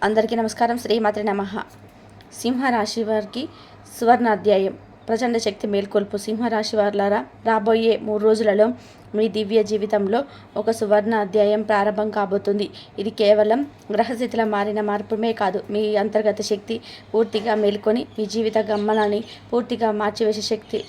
అందరికీ నమస్కారం. శ్రీమాత్రే నమః. సింహరాశి వారికి సువర్ణ అధ్యాయం. ప్రచండ శక్తి మేల్కొల్పు. సింహరాశి వారులారా, రాబోయే 3 రోజులలో మీ దివ్య జీవితంలో ఒక సువర్ణ అధ్యాయం ప్రారంభం కాబోతుంది. ఇది కేవలం గ్రహస్థితిలో మారిన మార్పుమే కాదు, మీ అంతర్గత శక్తి పూర్తిగా మేల్కొని మీ జీవిత గమనాన్ని పూర్తిగా మార్చివేసే శక్తి.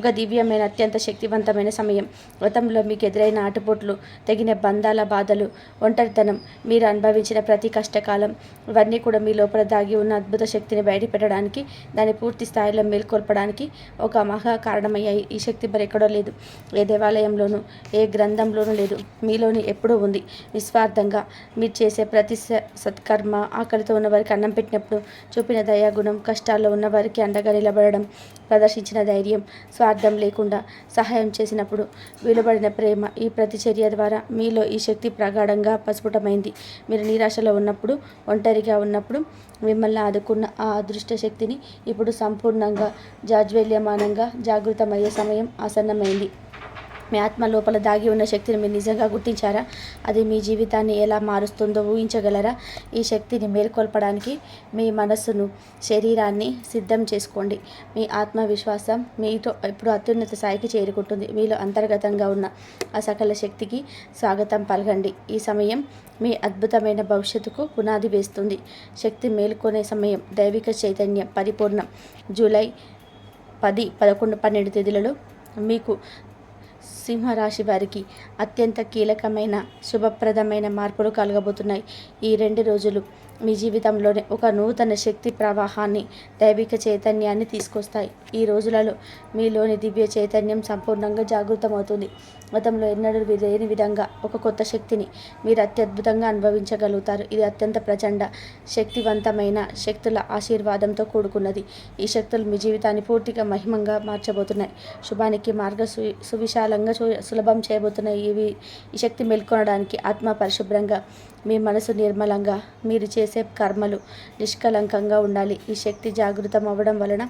ఒక దివ్యమైన, అత్యంత శక్తివంతమైన సమయం. గతంలో మీకు ఎదురైన ఆటుపోట్లు, తెగిన బంధాల బాధలు, ఒంటరితనం, మీరు అనుభవించిన ప్రతి కష్టకాలం, ఇవన్నీ కూడా మీ లోపల దాగి ఉన్న అద్భుత శక్తిని బయటపెట్టడానికి, దాన్ని పూర్తి స్థాయిలో మేల్కొల్పడానికి ఒక మహా కారణమయ్యాయి. ఈ శక్తి మరెక్కడో లేదు, ఏ దేవాలయంలోనూ, ఏ గ్రంథంలోనూ లేదు, మీలోని ఎప్పుడూ ఉంది. నిస్వార్థంగా మీరు చేసే ప్రతి సత్కర్మ, ఆకలితో ఉన్నవారికి అన్నం పెట్టినప్పుడు చూపిన దయాగుణం, కష్టాల్లో ఉన్నవారికి అండగా నిలబడడం, ప్రదర్శించిన ధైర్యం, స్వార్థం లేకుండా సహాయం చేసినప్పుడు వెలువడిన ప్రేమ, ఈ ప్రతిచర్య ద్వారా మీలో ఈ శక్తి ప్రగాఢంగా ప్రస్ఫుటమైంది. మీరు నిరాశలో ఉన్నప్పుడు, ఒంటరిగా ఉన్నప్పుడు మిమ్మల్ని ఆదుకున్న ఆ అదృష్ట శక్తిని ఇప్పుడు సంపూర్ణంగా, జాజ్వల్యమానంగా జాగృతమయ్యే సమయం ఆసన్నమైంది. మీ ఆత్మ లోపల దాగి ఉన్న శక్తిని మీరు నిజంగా గుర్తించారా? అది మీ జీవితాన్ని ఎలా మారుస్తుందో ఊహించగలరా? ఈ శక్తిని మేల్కొల్పడానికి మీ మనస్సును, శరీరాన్ని సిద్ధం చేసుకోండి. మీ ఆత్మవిశ్వాసం మీతో ఇప్పుడు అత్యున్నత స్థాయికి చేరుకుంటుంది. మీలో అంతర్గతంగా ఉన్న ఆ సకల శక్తికి స్వాగతం పలకండి. ఈ సమయం మీ అద్భుతమైన భవిష్యత్తుకు పునాది వేస్తుంది. శక్తి మేల్కొనే సమయం. దైవిక చైతన్యం పరిపూర్ణం. జూలై 10, 11, 12 తేదీలలో మీకు సింహరాశి వారికి అత్యంత కీలకమైన, శుభప్రదమైన మార్పులు కలగబోతున్నాయి. ఈ 2 రోజులు మీ జీవితంలోనే ఒక నూతన శక్తి ప్రవాహాన్ని, దైవిక చైతన్యాన్ని తీసుకొస్తాయి. ఈ రోజులలో మీలోని దివ్య చైతన్యం సంపూర్ణంగా జాగృతమవుతుంది. గతంలో ఎన్నడూ లేని విధంగా ఒక కొత్త శక్తిని మీరు అత్యద్భుతంగా అనుభవించగలుగుతారు. ఇది అత్యంత ప్రచండ, శక్తివంతమైన శక్తుల ఆశీర్వాదంతో కూడుకున్నది. ఈ శక్తులు మీ జీవితాన్ని పూర్తిగా మహిమంగా మార్చబోతున్నాయి. శుభానికి మార్గ సువిశాలంగా సులభం చేయబోతున్నాయి. ఈ శక్తి మేల్కొనడానికి ఆత్మ పరిశుభ్రంగా, మీ మనసు నిర్మలంగా, మీరు చేసే కర్మలు నిష్కలంకంగా ఉండాలి. ఈ శక్తి జాగృతం అవ్వడం వలన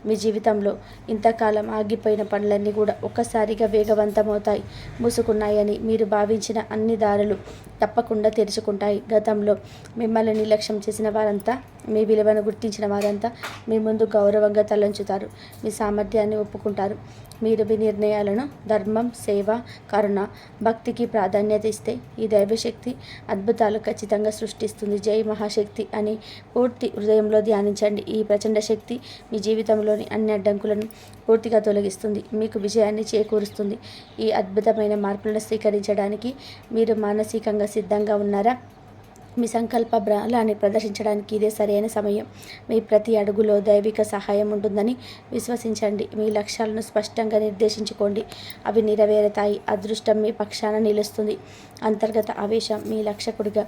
మీ జీవితంలో ఇంతకాలం ఆగిపోయిన పనులన్నీ కూడా ఒక్కసారిగా వేగవంతమవుతాయి. మూసుకున్నాయని మీరు భావించిన అన్ని దారులు తప్పకుండా తెరుచుకుంటాయి. గతంలో మిమ్మల్ని నిర్లక్ష్యం చేసిన వారంతా, మీ విలువను గుర్తించిన వారంతా మీ ముందు గౌరవంగా తలంచుతారు. మీ సామర్థ్యాన్ని ఒప్పుకుంటారు. మీరు మీ నిర్ణయాలను ధర్మం, సేవ, కరుణ, భక్తికి ప్రాధాన్యత ఇస్తే ఈ దైవశక్తి అద్భుతాలు ఖచ్చితంగా సృష్టిస్తుంది. జై మహాశక్తి అని పూర్తి హృదయంలో ధ్యానించండి. ఈ ప్రచండ శక్తి మీ జీవితంలోని అన్ని అడ్డంకులను పూర్తిగా తొలగిస్తుంది, మీకు విజయాన్ని చేకూరుస్తుంది. ఈ అద్భుతమైన మార్పులను స్వీకరించడానికి మీరు మానసికంగా సిద్ధంగా ఉన్నారా? మీ సంకల్ప బలాన్ని ప్రదర్శించడానికి ఇదే సరైన సమయం. మీ ప్రతి అడుగులో దైవిక సహాయం ఉంటుందని విశ్వసించండి. మీ లక్ష్యాలను స్పష్టంగా నిర్దేశించుకోండి, అవి నెరవేరుతాయి. అదృష్టం మీ పక్షాన నిలుస్తుంది. అంతర్గత ఆవేశం మీ లక్షకుడిగా.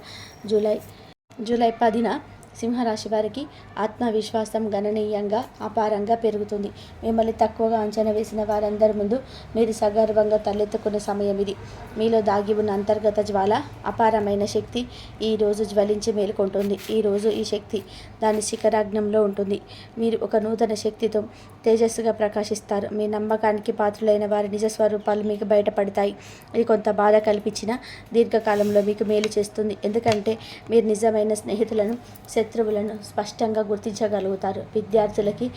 జూలై 10న సింహరాశి వారికి ఆత్మవిశ్వాసం గణనీయంగా, అపారంగా పెరుగుతుంది. మిమ్మల్ని తక్కువగా అంచనా వేసిన వారందరి ముందు మీరు సగర్వంగా తలెత్తుకునే సమయం ఇది. మీలో దాగి ఉన్న అంతర్గత జ్వాల, అపారమైన శక్తి ఈ రోజు జ్వలించి మేలుకుంటుంది. ఈ శక్తి దాని శిఖరాగ్నంలో ఉంటుంది. మీరు ఒక నూతన శక్తితో తేజస్సుగా ప్రకాశిస్తారు. మీ నమ్మకానికి పాత్రులైన వారి నిజ స్వరూపాలు మీకు బయటపడతాయి. ఇది కొంత బాధ కల్పించిన దీర్ఘకాలంలో మీకు మేలు చేస్తుంది. ఎందుకంటే మీరు నిజమైన స్నేహితులను, శత్రువులను స్పష్టంగా గుర్తించగలుగుతారు. విద్యార్థులకి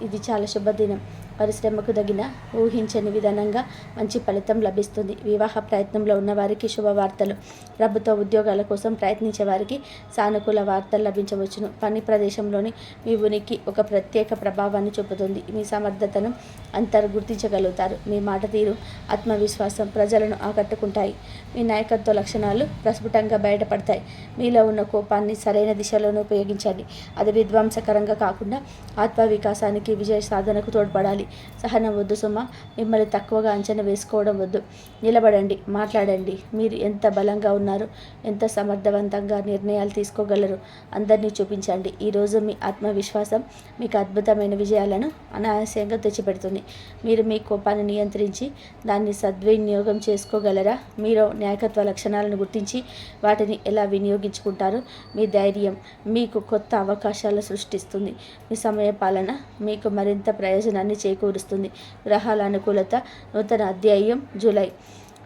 ఇది చాలా శుభదినం. పరిశ్రమకు తగిన, ఊహించని విధానంగా మంచి ఫలితం లభిస్తుంది. వివాహ ప్రయత్నంలో ఉన్నవారికి శుభవార్తలు. ప్రభుత్వ ఉద్యోగాల కోసం ప్రయత్నించే వారికి సానుకూల వార్తలు లభించవచ్చును. పని ప్రదేశంలోని మీ ఉనికి ఒక ప్రత్యేక ప్రభావాన్ని చూపుతుంది. మీ సమర్థతను అంతా గుర్తించగలుగుతారు. మీ మాట తీరు, ఆత్మవిశ్వాసం ప్రజలను ఆకట్టుకుంటాయి. మీ నాయకత్వ లక్షణాలు ప్రస్ఫుటంగా బయటపడతాయి. మీలో ఉన్న కోపాన్ని సరైన దిశలోనే ఉపయోగించండి. అది విధ్వంసకరంగా కాకుండా ఆత్మవికాసానికి, విజయ సాధనకు తోడ్పడాలి. సహనం వద్దు సుమ. మిమ్మల్ని తక్కువగా అంచనా వేసుకోవడం వద్దు. నిలబడండి, మాట్లాడండి. మీరు ఎంత బలంగా ఉన్నారు, ఎంత సమర్థవంతంగా నిర్ణయాలు తీసుకోగలరు అందరినీ చూపించండి. ఈరోజు మీ ఆత్మవిశ్వాసం మీకు అద్భుతమైన విజయాలను అనాయాసంగా తెచ్చిపెడుతుంది. మీరు మీ కోపాన్ని నియంత్రించి దాన్ని సద్వినియోగం చేసుకోగలరా? మీరు నాయకత్వ లక్షణాలను గుర్తించి వాటిని ఎలా వినియోగించుకుంటారో మీ ధైర్యం మీకు కొత్త అవకాశాలు సృష్టిస్తుంది. మీ సమయ పాలన మీకు మరింత ప్రయోజనాన్ని చేకూరుస్తుంది. గ్రహాల అనుకూలత. నూతన అధ్యాయం. జూలై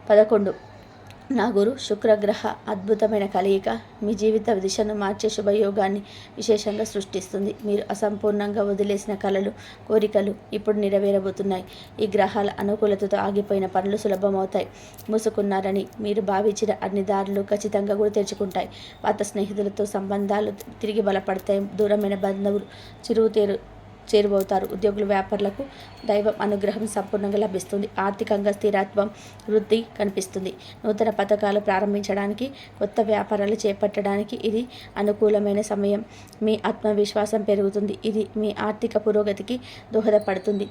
11 నా గురు శుక్రగ్రహ అద్భుతమైన కలయిక మీ జీవిత దిశను మార్చే శుభయోగాన్ని విశేషంగా సృష్టిస్తుంది. మీరు అసంపూర్ణంగా వదిలేసిన కలలు, కోరికలు ఇప్పుడు నెరవేరబోతున్నాయి. ఈ గ్రహాల అనుకూలతతో ఆగిపోయిన పనులు సులభమవుతాయి. మూసుకున్నారని మీరు భావించిన అన్ని దారులు ఖచ్చితంగా కూడా తెరుచుకుంటాయి. పాత స్నేహితులతో సంబంధాలు తిరిగి బలపడతాయి. దూరమైన బంధువులు చేరువవుతారు. ఉద్యోగులు, వ్యాపారులకు దైవం అనుగ్రహం సంపూర్ణంగా లభిస్తుంది. ఆర్థికంగా స్థిరత్వం, వృద్ధి కనిపిస్తుంది. నూతన పథకాలు ప్రారంభించడానికి, కొత్త వ్యాపారాలు చేపట్టడానికి ఇది అనుకూలమైన సమయం. మీ ఆత్మవిశ్వాసం పెరుగుతుంది. ఇది మీ ఆర్థిక పురోగతికి దోహదపడుతుంది.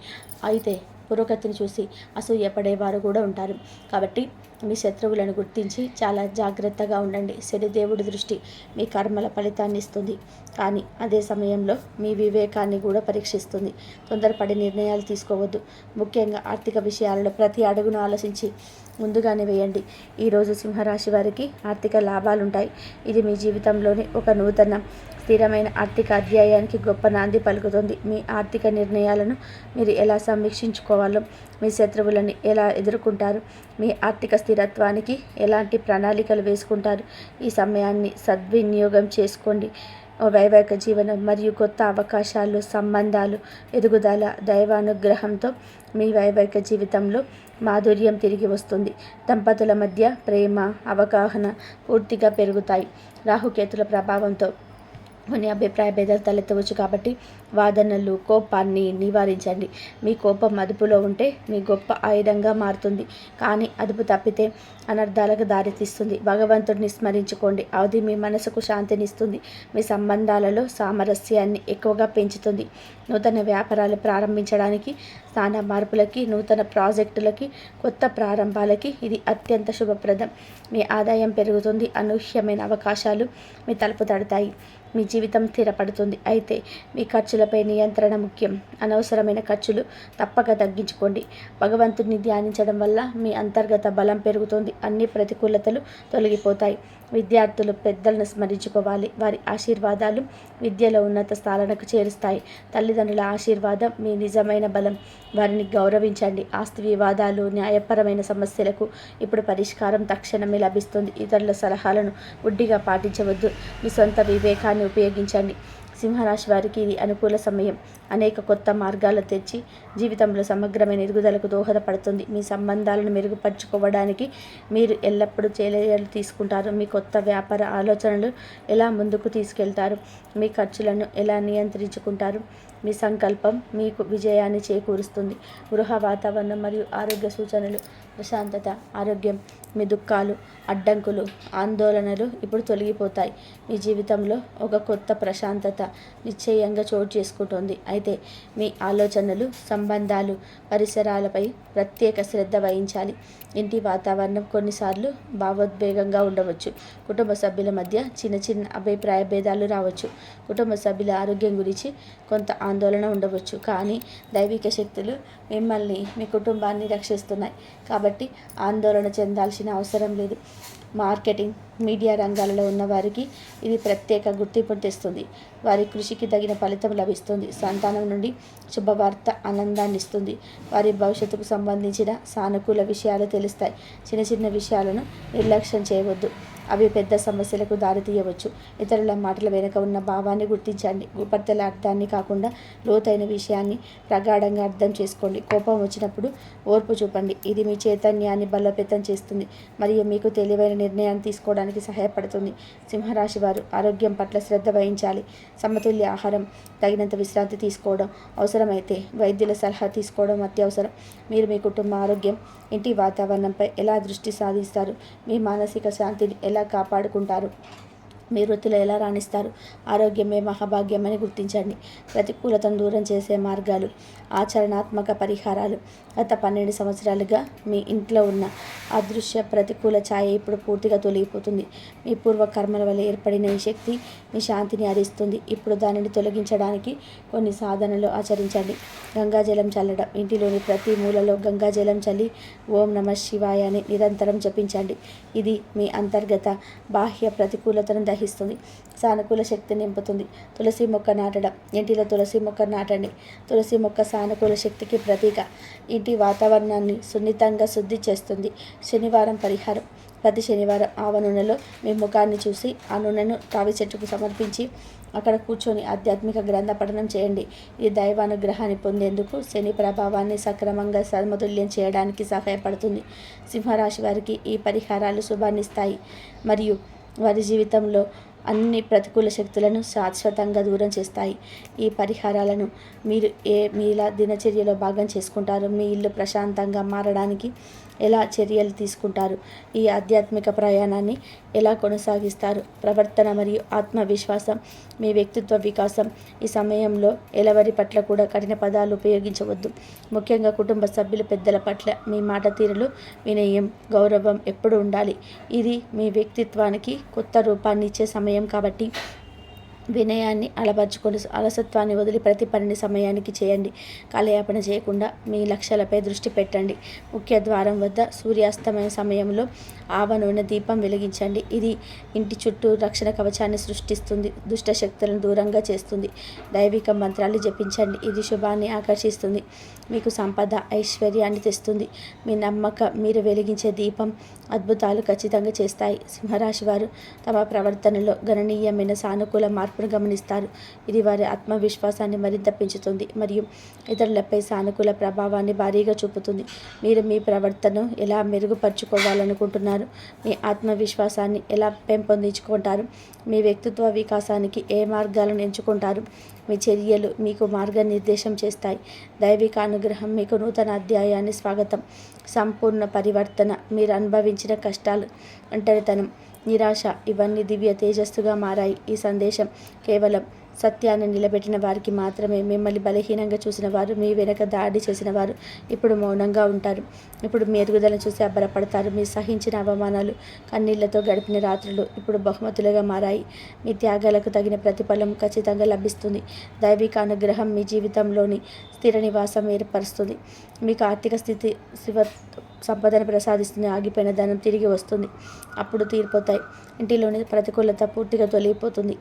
అయితే పురోగతిని చూసి అసూయపడేవారు కూడా ఉంటారు. కాబట్టి మీ శత్రువులను గుర్తించి చాలా జాగ్రత్తగా ఉండండి. శనిదేవుడి దృష్టి మీ కర్మల ఫలితాన్ని ఇస్తుంది, కానీ అదే సమయంలో మీ వివేకాన్ని కూడా పరీక్షిస్తుంది. తొందరపడి నిర్ణయాలు తీసుకోవద్దు. ముఖ్యంగా ఆర్థిక విషయాలలో ప్రతి అడుగును ఆలోచించి ముందుగానే వేయండి. ఈరోజు సింహరాశి వారికి ఆర్థిక లాభాలుంటాయి. ఇది మీ జీవితంలోని ఒక నూతన స్థిరమైన ఆర్థిక అధ్యాయానికి గొప్ప నాంది పలుకుతుంది. మీ ఆర్థిక నిర్ణయాలను మీరు ఎలా సమీక్షించుకోవాలో, మీ శత్రువులను ఎలా ఎదుర్కొంటారు, మీ ఆర్థిక స్థిరత్వానికి ఎలాంటి ప్రణాళికలు వేసుకుంటారు, ఈ సమయాన్ని సద్వినియోగం చేసుకోండి. వైవాహిక జీవనం మరియు కొత్త అవకాశాలు, సంబంధాలు, ఎదుగుదల, దైవానుగ్రహంతో మీ వైవాహిక జీవితంలో మాధుర్యం తిరిగి వస్తుంది. దంపతుల మధ్య ప్రేమ, అవగాహన పూర్తిగా పెరుగుతాయి. రాహుకేతుల ప్రభావంతో కొన్ని అభిప్రాయ భేదాలు తలెత్తవచ్చు. కాబట్టి వాదనలు, కోపాన్ని నివారించండి. మీ కోపం అదుపులో ఉంటే మీ గొప్ప ఆయుధంగా మారుతుంది, కానీ అదుపు తప్పితే అనర్థాలకు దారితీస్తుంది. భగవంతుడిని స్మరించుకోండి. అది మీ మనసుకు శాంతినిస్తుంది. మీ సంబంధాలలో సామరస్యాన్ని ఎక్కువగా పెంచుతుంది. నూతన వ్యాపారాలు ప్రారంభించడానికి, స్థాన మార్పులకి, నూతన ప్రాజెక్టులకి, కొత్త ప్రారంభాలకి ఇది అత్యంత శుభప్రదం. మీ ఆదాయం పెరుగుతుంది. అనూహ్యమైన అవకాశాలు మీ తలుపు తడతాయి. మీ జీవితం స్థిరపడుతుంది. అయితే మీ ఖర్చులపై నియంత్రణ ముఖ్యం. అనవసరమైన ఖర్చులు తప్పక తగ్గించుకోండి. భగవంతుడిని ధ్యానించడం వల్ల మీ అంతర్గత బలం పెరుగుతుంది. అన్ని ప్రతికూలతలు తొలగిపోతాయి. విద్యార్థులు పెద్దలను స్మరించుకోవాలి. వారి ఆశీర్వాదాలు విద్యలో ఉన్నత స్థానాలకు చేరుస్తాయి. తల్లిదండ్రుల ఆశీర్వాదం మీ నిజమైన బలం. వారిని గౌరవించండి. ఆస్తి వివాదాలు, న్యాయపరమైన సమస్యలకు ఇప్పుడు పరిష్కారం తక్షణమే లభిస్తుంది. ఇతరుల సలహాలను గుడ్డిగా పాటించవద్దు. మీ సొంత వివేకాన్ని ఉపయోగించండి. సింహరాశి వారికి ఇది అనుకూల సమయం. అనేక కొత్త మార్గాలు తెచ్చి జీవితంలో సమగ్రమైన ఎదుగుదలకు దోహదపడుతుంది. మీ సంబంధాలను మెరుగుపరుచుకోవడానికి మీరు ఎల్లప్పుడూ చర్యలు తీసుకుంటారు. మీ కొత్త వ్యాపార ఆలోచనలు ఎలా ముందుకు తీసుకెళ్తారు, మీ ఖర్చులను ఎలా నియంత్రించుకుంటారు. మీ సంకల్పం మీకు విజయాన్ని చేకూరుస్తుంది. గృహ వాతావరణం మరియు ఆరోగ్య సూచనలు. ప్రశాంతత, ఆరోగ్యం. మీ దుఃఖాలు, అడ్డంకులు, ఆందోళనలు ఇప్పుడు తొలగిపోతాయి. మీ జీవితంలో ఒక కొత్త ప్రశాంతత నిశ్చయంగా చోటు చేసుకుంటుంది. అయితే మీ ఆలోచనలు, సంబంధాలు, పరిసరాలపై ప్రత్యేక శ్రద్ధ వహించాలి. ఇంటి వాతావరణం కొన్నిసార్లు భావోద్వేగంగా ఉండవచ్చు. కుటుంబ సభ్యుల మధ్య చిన్న చిన్న అభిప్రాయ భేదాలు రావచ్చు. కుటుంబ సభ్యుల ఆరోగ్యం గురించి కొంత ఆందోళన ఉండవచ్చు, కానీ దైవిక శక్తులు మిమ్మల్ని, మీ కుటుంబాన్ని రక్షిస్తున్నాయి. కాబట్టి ఆందోళన చెందాల్సిన అవసరం లేదు. మార్కెటింగ్, మీడియా రంగాలలో ఉన్నవారికి ఇది ప్రత్యేక గుర్తింపును తెస్తుంది. వారి కృషికి తగిన ఫలితం లభిస్తుంది. సంతానం నుండి శుభవార్త ఆనందాన్ని ఇస్తుంది. వారి భవిష్యత్తుకు సంబంధించిన సానుకూల విషయాలు తెలుస్తాయి. చిన్న చిన్న విషయాలను నిర్లక్ష్యం చేయవద్దు. అవి పెద్ద సమస్యలకు దారితీయవచ్చు. ఇతరుల మాటల వెనుక ఉన్న భావాన్ని గుర్తించండి. ఉపరితల అర్థాన్ని కాకుండా లోతైన విషయాన్ని ప్రగాఢంగా అర్థం చేసుకోండి. కోపం వచ్చినప్పుడు ఓర్పు చూపండి. ఇది మీ చైతన్యాన్ని బలోపేతం చేస్తుంది మరియు మీకు తెలివైన నిర్ణయాన్ని తీసుకోవడానికి సహాయపడుతుంది. సింహరాశి వారు ఆరోగ్యం పట్ల శ్రద్ధ వహించాలి. సమతుల్య ఆహారం, తగినంత విశ్రాంతి తీసుకోవడం, అవసరమైతే వైద్యుల సలహా తీసుకోవడం అత్యవసరం. మీరు మీ కుటుంబ ఆరోగ్యం, ఇంటి వాతావరణంపై ఎలా దృష్టి సాధిస్తారు, మీ మానసిక శాంతిని ఎలా కాపాడుకుంటారు, మీ వృత్తిలో ఎలా రాణిస్తారు. ఆరోగ్యమే మహాభాగ్యమని గుర్తించండి. ప్రతికూలతను దూరం చేసే మార్గాలు, ఆచరణాత్మక పరిహారాలు. గత 12 సంవత్సరాలుగా మీ ఇంట్లో ఉన్న అదృశ్య ప్రతికూల ఛాయ ఇప్పుడు పూర్తిగా తొలగిపోతుంది. మీ పూర్వకర్మల వల్ల ఏర్పడిన ఈ శక్తి మీ శాంతిని హరిస్తుంది. ఇప్పుడు దానిని తొలగించడానికి కొన్ని సాధనలు ఆచరించండి. గంగాజలం చల్లడం. ఇంటిలోని ప్రతి మూలలో గంగాజలం చల్లి ఓం నమః శివాయ అని నిరంతరం జపించండి. ఇది మీ అంతర్గత, బాహ్య ప్రతికూలతను దహిస్తుంది, సానుకూల శక్తిని నింపుతుంది. తులసి మొక్క నాటడం. ఇంటిలో తులసి మొక్క నాటండి. తులసి మొక్క సానుకూల శక్తికి ప్రతీక. ఇంటి వాతావరణాన్ని సున్నితంగా శుద్ధి చేస్తుంది. శనివారం పరిహారం. ప్రతి శనివారం ఆవ నూనెలో మీ ముఖాన్ని చూసి ఆ నూనెను రావి చెట్టుకు సమర్పించి అక్కడ కూర్చొని ఆధ్యాత్మిక గ్రంథ పఠనం చేయండి. ఈ దైవానుగ్రహాన్ని పొందేందుకు శని ప్రభావాన్ని సక్రమంగా సమతుల్యం చేయడానికి సహాయపడుతుంది. సింహరాశి వారికి ఈ పరిహారాలు శుభాన్నిస్తాయి మరియు వారి జీవితంలో అన్ని ప్రతికూల శక్తులను శాశ్వతంగా దూరం చేస్తాయి. ఈ పరిహారాలను మీరు మీలా దినచర్యలో భాగం చేసుకుంటారు. మీ ఇల్లు ప్రశాంతంగా మారడానికి ఎలా చర్యలు తీసుకుంటారు, ఈ ఆధ్యాత్మిక ప్రయాణాన్ని ఎలా కొనసాగిస్తారు, ప్రవర్తన మరియు ఆత్మవిశ్వాసం, మీ వ్యక్తిత్వ వికాసం. ఈ సమయంలో ఎవరి పట్ల కూడా కఠిన పదాలు ఉపయోగించవద్దు. ముఖ్యంగా కుటుంబ సభ్యులు, పెద్దల పట్ల మీ మాట తీరులు, వినయం, గౌరవం ఎప్పుడు ఉండాలి. ఇది మీ వ్యక్తిత్వానికి కొత్త రూపాన్ని ఇచ్చే సమయం కాబట్టి వినయాన్ని అలవర్చుకొని అలసత్వాన్ని వదిలి ప్రతి పనిని సమయానికి చేయండి. కాలయాపన చేయకుండా మీ లక్ష్యాలపై దృష్టి పెట్టండి. ముఖ్య ద్వారం వద్ద సూర్యాస్తమయ సమయంలో ఆవ నూనె దీపం వెలిగించండి. ఇది ఇంటి చుట్టూ రక్షణ కవచాన్ని సృష్టిస్తుంది, దుష్ట శక్తులను దూరంగా చేస్తుంది. దైవిక మంత్రాలు జపించండి. ఇది శుభాన్ని ఆకర్షిస్తుంది, మీకు సంపద, ఐశ్వర్యాన్ని తెస్తుంది. మీ నమ్మకం, మీరు వెలిగించే దీపం అద్భుతాలు ఖచ్చితంగా చేస్తాయి. సింహరాశి వారు తమ ప్రవర్తనలో గణనీయమైన సానుకూల మార్పును గమనిస్తారు. ఇది వారి ఆత్మవిశ్వాసాన్ని మరింత పెంచుతుంది మరియు ఇతరులపై సానుకూల ప్రభావాన్ని భారీగా చూపుతుంది. మీరు మీ ప్రవర్తనను ఎలా మెరుగుపరుచుకోవాలనుకుంటున్నారు, మీ ఆత్మవిశ్వాసాన్ని ఎలా పెంపొందించుకుంటారు, మీ వ్యక్తిత్వ వికాసానికి ఏ మార్గాలను ఎంచుకుంటారు. మీ చర్యలు మీకు మార్గనిర్దేశం చేస్తాయి. దైవిక అనుగ్రహం మీకు నూతన అధ్యాయాన్ని స్వాగతం. సంపూర్ణ పరివర్తన, మీరు అనుభవించిన కష్టాలు, ఒంటరితనం, నిరాశ ఇవన్నీ దివ్య తేజస్సుగా మారాయి. ఈ సందేశం కేవలం సత్యాన్ని నిలబెట్టిన వారికి మాత్రమే. మిమ్మల్ని బలహీనంగా చూసిన వారు, మీ వెనక దాడి చేసిన వారు ఇప్పుడు మౌనంగా ఉంటారు. ఇప్పుడు మీ ఎదుగుదలను చూసి అబ్బరపడతారు. మీరు సహించిన అవమానాలు, కన్నీళ్లతో గడిపిన రాత్రులు ఇప్పుడు బహుమతులుగా మారాయి. మీ త్యాగాలకు తగిన ప్రతిఫలం ఖచ్చితంగా లభిస్తుంది. దైవిక అనుగ్రహం మీ జీవితంలోని స్థిర నివాసం ఏర్పరుస్తుంది. మీకు ఆర్థిక స్థితి సంపదను ప్రసాదిస్తుంది. ఆగిపోయిన ధనం తిరిగి వస్తుంది. అప్పుడు తీరిపోతాయి. ఇంటిలోని ప్రతికూలత పూర్తిగా తొలగిపోతుంది.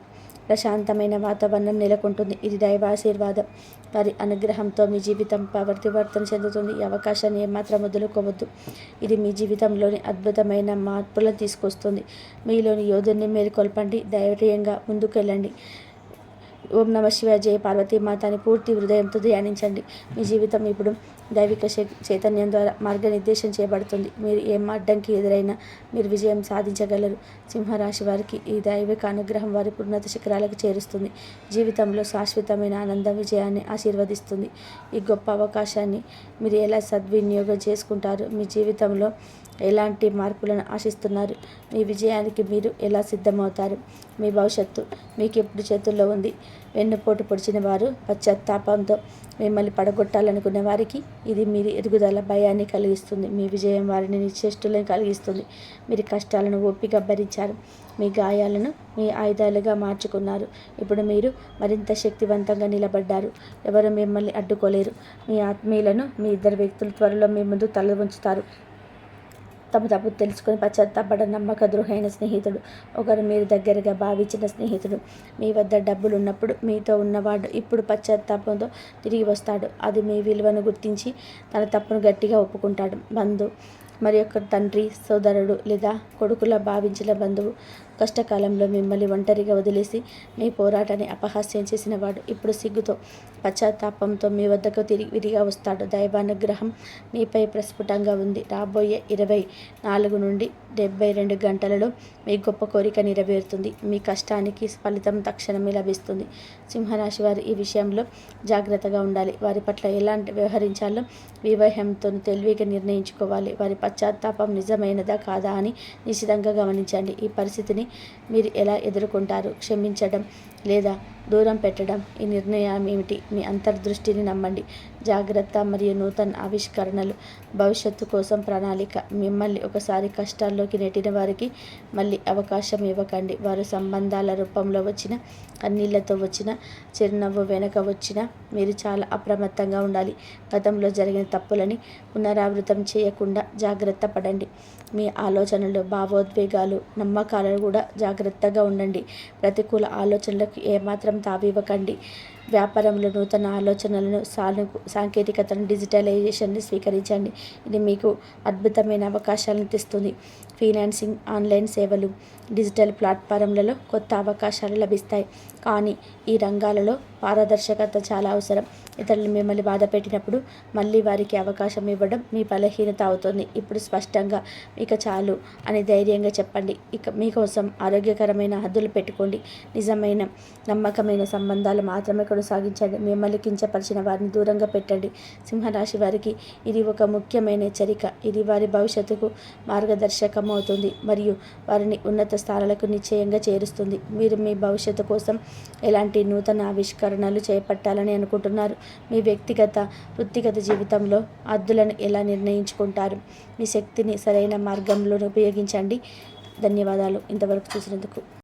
ప్రశాంతమైన వాతావరణం నెలకొంటుంది. ఇది దైవాశీర్వాదం. వారి అనుగ్రహంతో మీ జీవితం పరివర్తన చెందుతుంది. ఈ అవకాశాన్ని ఏమాత్రం వదులుకోవద్దు. ఇది మీ జీవితంలోని అద్భుతమైన మార్పులను తీసుకొస్తుంది. మీలోని యోధుని మేలుకొల్పండి. ధైర్యంగా ముందుకెళ్ళండి. ఓం నమ శివాయ, జయ పార్వతీమాత అని పూర్తి హృదయంతో ధ్యానించండి. మీ జీవితం ఇప్పుడు దైవిక చైతన్యం ద్వారా మార్గనిర్దేశం చేయబడుతుంది. మీరు ఏం అడ్డంకి ఎదురైనా మీరు విజయం సాధించగలరు. సింహరాశి వారికి ఈ దైవిక అనుగ్రహం వారి ఉన్నత శిఖరాలకు చేరుస్తుంది. జీవితంలో శాశ్వతమైన ఆనందం, విజయాన్ని ఆశీర్వదిస్తుంది. ఈ గొప్ప అవకాశాన్ని మీరు ఎలా సద్వినియోగం చేసుకుంటారు, మీ జీవితంలో ఎలాంటి మార్పులను ఆశిస్తున్నారు, మీ విజయానికి మీరు ఎలా సిద్ధమవుతారు, మీ భవిష్యత్తు మీకు ఎప్పుడు చేతుల్లో ఉంది. వెన్నుపోటు పొడిచిన వారు, పశ్చాత్తాపంతో మిమ్మల్ని పడగొట్టాలనుకునే వారికి ఇది మీరు ఎదుగుదల భయాన్ని కలిగిస్తుంది. మీ విజయం వారిని నిశ్చేష్టులను కలిగిస్తుంది. మీరు కష్టాలను ఓపిక భరించారు. మీ గాయాలను మీ ఆయుధాలుగా మార్చుకున్నారు. ఇప్పుడు మీరు మరింత శక్తివంతంగా నిలబడ్డారు. ఎవరు మిమ్మల్ని అడ్డుకోలేరు. మీ ఆత్మీయులను మీ ఇద్దరు వ్యక్తులు త్వరలో మీ ముందు తల ఉంచుతారు. తమ తప్పు తెలుసుకొని పశ్చాత్తాపడ నమ్మక ద్రోహైన స్నేహితుడు, ఒకరు మీరు దగ్గరగా భావించిన స్నేహితుడు. మీ వద్ద డబ్బులు ఉన్నప్పుడు మీతో ఉన్నవాడు ఇప్పుడు పశ్చాత్తాపంతో తిరిగి వస్తాడు. అది మీ విలువను గుర్తించి తన తప్పును గట్టిగా ఒప్పుకుంటాడు. మరి యొక్క తండ్రి, సోదరుడు లేదా కొడుకులా భావించిన బంధువు కష్టకాలంలో మిమ్మల్ని ఒంటరిగా వదిలేసి మీ పోరాటాన్ని అపహాస్యం చేసిన వాడు ఇప్పుడు సిగ్గుతో, పశ్చాత్తాపంతో మీ వద్దకు విరిగా వస్తాడు. దైవానుగ్రహం మీపై ప్రస్ఫుటంగా ఉంది. రాబోయే 24 నుండి 72 గంటలలో మీ గొప్ప కోరిక నెరవేరుతుంది. మీ కష్టానికి ఫలితం తక్షణమే లభిస్తుంది. సింహరాశి వారు ఈ విషయంలో జాగ్రత్తగా ఉండాలి. వారి పట్ల ఎలాంటి వ్యవహరించాలో వివేకంతో తెలివిగా నిర్ణయించుకోవాలి. వారి పశ్చాత్తాపం నిజమైనదా కాదా అని నిశితంగా గమనించండి. ఈ పరిస్థితిని మీరు ఎలా ఎదుర్కొంటారు? క్షమించడం లేదా దూరం పెట్టడం, ఈ నిర్ణయం ఏమిటి? మీ అంతర్దృష్టిని నమ్మండి. జాగ్రత్త మరియు నూతన ఆవిష్కరణలు, భవిష్యత్తు కోసం ప్రణాళిక. మిమ్మల్ని ఒకసారి కష్టాల్లోకి నెట్టిన వారికి మళ్ళీ అవకాశం ఇవ్వకండి. వారు సంబంధాల రూపంలో వచ్చిన, కన్నీళ్లతో వచ్చిన, చిరునవ్వు వెనక వచ్చిన మీరు చాలా అప్రమత్తంగా ఉండాలి. గతంలో జరిగిన తప్పులని పునరావృతం చేయకుండా జాగ్రత్త పడండి. మీ ఆలోచనలు, భావోద్వేగాలు, నమ్మకాలను కూడా జాగ్రత్తగా ఉండండి. ప్రతికూల ఆలోచనలకు ఏమాత్రం తావివ్వకండి. వ్యాపారంలో నూతన ఆలోచనలను, సాంకేతికతను, డిజిటలైజేషన్ని స్వీకరించండి. ఇది మీకు అద్భుతమైన అవకాశాలను తెస్తుంది. ఫైనాన్సింగ్, ఆన్లైన్ సేవలు, డిజిటల్ ప్లాట్ఫారంలలో కొత్త అవకాశాలు లభిస్తాయి. కానీ ఈ రంగాలలో పారదర్శకత చాలా అవసరం. ఇతరులు మిమ్మల్ని బాధ పెట్టినప్పుడు మళ్ళీ వారికి అవకాశం ఇవ్వడం మీ బలహీనత అవుతుంది. ఇప్పుడు స్పష్టంగా ఇక చాలు అని ధైర్యంగా చెప్పండి. ఇక మీకోసం ఆరోగ్యకరమైన హద్దులు పెట్టుకోండి. నిజమైన, నమ్మకమైన సంబంధాలు మాత్రమే కొనసాగించండి. మిమ్మల్ని కించపరిచిన వారిని దూరంగా పెట్టండి. సింహరాశి వారికి ఇది ఒక ముఖ్యమైన హెచ్చరిక. ఇది వారి భవిష్యత్తుకు మార్గదర్శకం అవుతుంది మరియు వారిని ఉన్నత స్థానాలకు నిశ్చయంగా చేరుస్తుంది. మీరు మీ భవిష్యత్తు కోసం ఎలాంటి నూతన ఆవిష్కరణలు చేపట్టాలని అనుకుంటున్నారు? మీ వ్యక్తిగత, వృత్తిగత జీవితంలో హద్దులను ఎలా నిర్ణయించుకుంటారు? మీ శక్తిని సరైన మార్గంలో ఉపయోగించండి. ధన్యవాదాలు ఇంతవరకు చూసినందుకు.